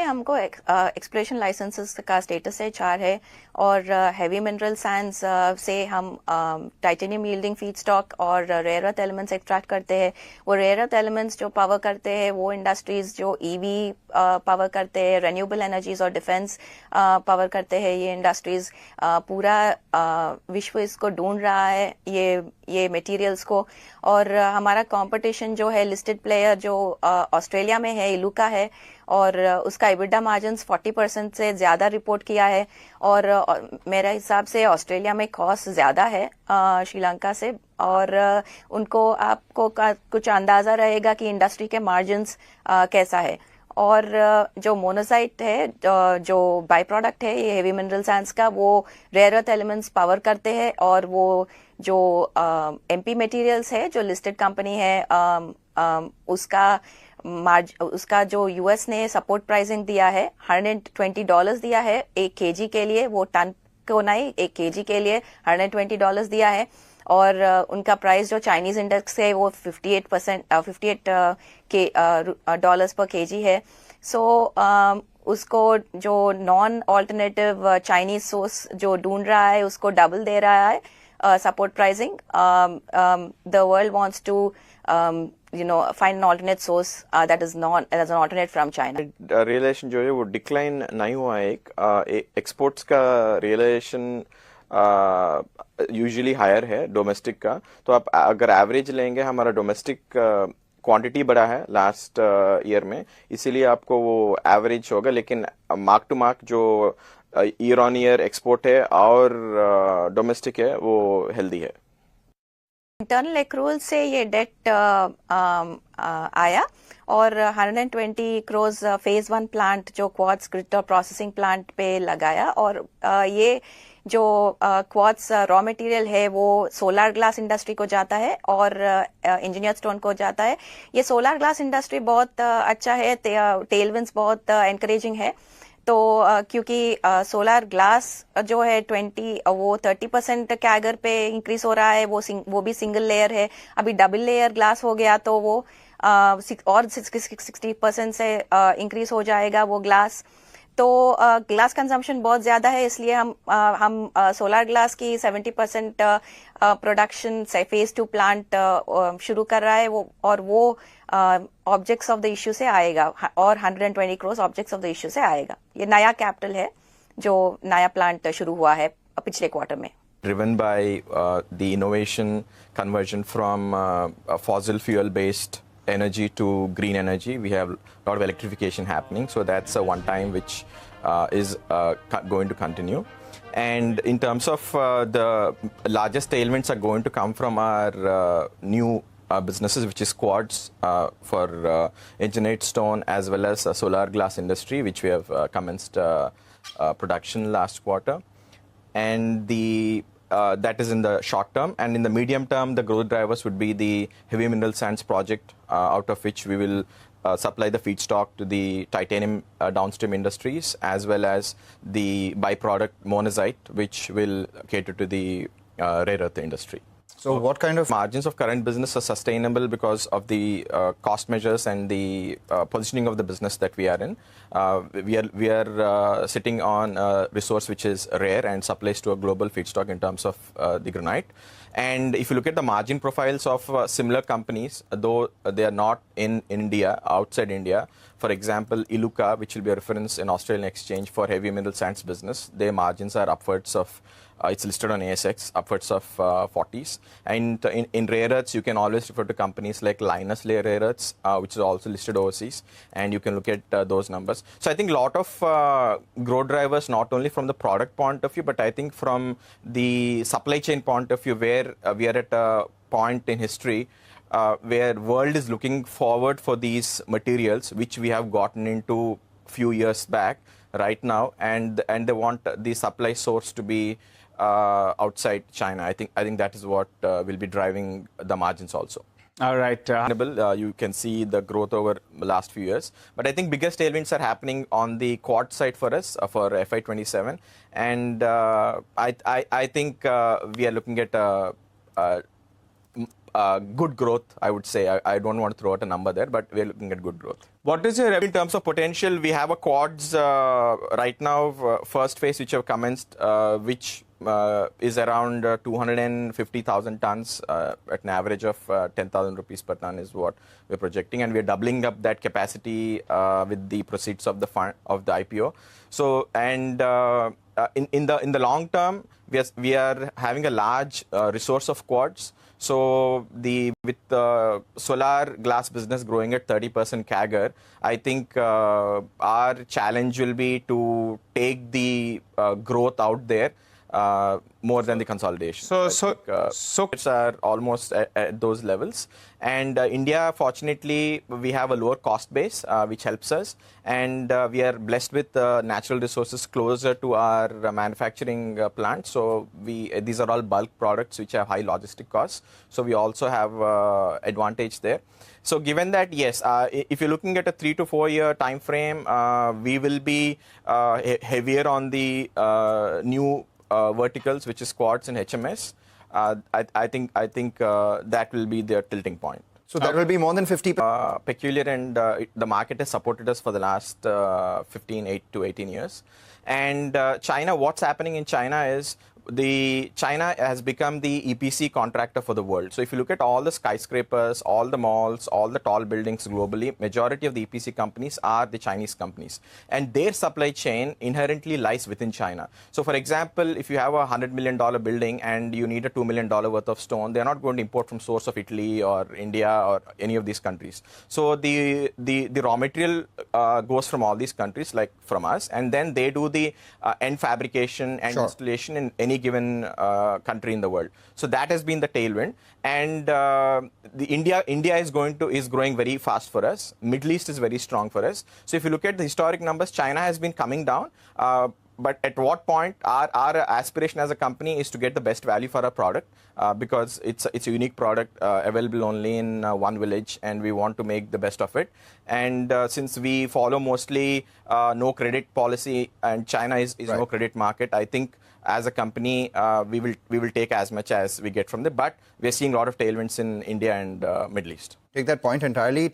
हमको exploration licences का status है 4 है, और हैवी मिनरल सैंड्स से हम टाइटेनियम यील्डिंग फीडस्टॉक और रेयर अर्थ एलिमेंट्स एक्सट्रैक्ट करते हैं। वो रेयर अर्थ एलिमेंट्स जो पावर करते हैं वो इंडस्ट्रीज जो ईवी पावर करते हैं, रेन्यूएबल एनर्जीज और डिफेंस पावर करते हैं, ये इंडस्ट्रीज पूरा विश्व इसको ढूंढ रहा है ये मटेरियल्स को। और हमारा कंपटीशन जो है लिस्टेड प्लेयर जो ऑस्ट्रेलिया में है, इलुका है, और उसका EBITDA मार्जिन्स 40% से ज्यादा रिपोर्ट किया है। और मेरे हिसाब से ऑस्ट्रेलिया में कॉस्ट ज्यादा है श्रीलंका से, और उनको आपको कुछ अंदाजा रहेगा कि इंडस्ट्री के मार्जिन्स कैसा है। और जो मोनोसाइट है, जो बाय प्रोडक्ट है ये हेवी मिनरल सैंड्स का, वो रेयर अर्थ एलिमेंट्स पावर करते हैं। और वो जो MP मटेरियल्स है जो लिस्टेड कंपनी है, उसका जो US ने सपोर्ट प्राइसिंग दिया है $120 दिया है 1 kg के लिए, वो टन को नहीं 1 kg के लिए $120 दिया है। और उनका प्राइस जो चाइनीज इंडेक्स है वो 58 डॉलर्स पर kg है। सो उसको जो नॉन ऑल्टरनेटिव चाइनीज सोर्स जो ढूंढ रहा है उसको डबल दे रहा है support pricing. The world wants to find an alternate source that is as an alternate from China. Realization जो है वो डिक्लाइन नहीं हुआ है। एक्सपोर्ट्स का रियलाइजेशन यूजुअली हायर है डोमेस्टिक का। तो आप अगर एवरेज लेंगे, हमारा डोमेस्टिक क्वांटिटी बढ़ा है लास्ट ईयर में, इसीलिए आपको वो एवरेज होगा। लेकिन मार्क टू मार्क जो ईयर ऑन ईयर एक्सपोर्ट है और डोमेस्टिक है वो हेल्दी है। इंटरनल एक्रूवल से ये डेट आया, और 120 करोड़ फेज 1 प्लांट जो क्वार्ट्ज क्रिस्टल प्रोसेसिंग प्लांट पे लगाया। और ये जो क्वार्ट्ज रॉ मटेरियल है वो सोलर ग्लास इंडस्ट्री को जाता है और इंजीनियर स्टोन को जाता है। ये सोलर ग्लास इंडस्ट्री बहुत अच्छा है, टेलविंड्स बहुत एनकरेजिंग है। तो क्योंकि सोलर ग्लास जो है 30% कैगर पे इंक्रीज हो रहा है, वो भी सिंगल लेयर है। अभी डबल लेयर ग्लास हो गया तो वो और 60% से इंक्रीज हो जाएगा वो ग्लास। तो ग्लास कंजम्पशन बहुत ज्यादा है, इसलिए हम सोलर ग्लास की 70% प्रोडक्शन फेज 2 प्लांट शुरू कर रहा है और वो ऑब्जेक्ट्स ऑफ द इश्यू से आएगा, और 120 crore objects of the issue से आएगा। ये नया कैपिटल है जो नया प्लांट शुरू हुआ है पिछले क्वार्टर में। Driven by the innovation conversion from fossil fuel based energy to green energy, we have a lot of electrification happening, so that's a one time which is going to continue. And in terms of the largest tailwinds are going to come from our new businesses, which is quartz for engineered stone, as well as solar glass industry, which we have commenced production last quarter. And that is in the short term. And in the medium term, the growth drivers would be the heavy mineral sands project, out of which we will supply the feedstock to the titanium downstream industries, as well as the byproduct monazite, which will cater to the rare earth industry. So what kind of margins of current business are sustainable because of the cost measures and the positioning of the business that we are in. We are sitting on a resource which is rare and supplies to a global feedstock in terms of the granite. And if you look at the margin profiles of similar companies, though they are not in India, outside India, for example, Iluka, which will be a reference in Australian exchange for heavy mineral sands business, their margins are upwards of it's listed on ASX, upwards of 40s. And in rare earths, you can always refer to companies like Linus Rare Earths, which is also listed overseas, and you can look at those numbers. So I think a lot of growth drivers, not only from the product point of view, but I think from the supply chain point of view, where we are at a point in history where world is looking forward for these materials, which we have gotten into few years back right now, and they want the supply source to be outside China. I think that is what will be driving the margins also. All right. You can see the growth over the last few years. But I think biggest tailwinds are happening on the quartz side for us for FY27. And I think we are looking at good growth, I would say. I don't want to throw out a number there, but we're looking at good growth. What is your In terms of potential, we have a quartz right now, first phase, which have commenced, which is around 250,000 tons at an average of 10,000 rupees per ton is what we're projecting, and we're doubling up that capacity with the proceeds of the fund of the IPO. So, and in the long term, we are having a large resource of quartz. So with the solar glass business growing at 30% CAGR, I think our challenge will be to take the growth out there more than the consolidation. So It's are almost at those levels. And India, fortunately, we have a lower cost base, which helps us. And we are blessed with natural resources closer to our manufacturing plant. So these are all bulk products which have high logistic costs. So we also have advantage there. So given that, yes, if you're looking at a 3 to 4 year time frame, we will be heavier on the new verticals, which is quartz and HMS. I think that will be their tilting point. So that will be more than 50%. Peculiar, and the market has supported us for the last 8 to 18 years. And China, what's happening in China is China has become the EPC contractor for the world. So if you look at all the skyscrapers, all the malls, all the tall buildings globally, majority of the EPC companies are the Chinese companies. And their supply chain inherently lies within China. So for example, if you have a $100 million building and you need a $2 million worth of stone, they're not going to import from source of Italy or India or any of these countries. So the raw material goes from all these countries, like from us, and then they do the end fabrication and installation in any given country in the world. So that has been the tailwind, and India is growing very fast for us. Middle East is very strong for us. So if you look at the historic numbers, China has been coming down. But at what point our aspiration as a company is to get the best value for our product, because it's a unique product available only in one village, and we want to make the best of it. And since we follow mostly no credit policy, and China is no credit market, I think as a company we will take as much as we get from there. But we're seeing a lot of tailwinds in India and Middle East. Take that point entirely.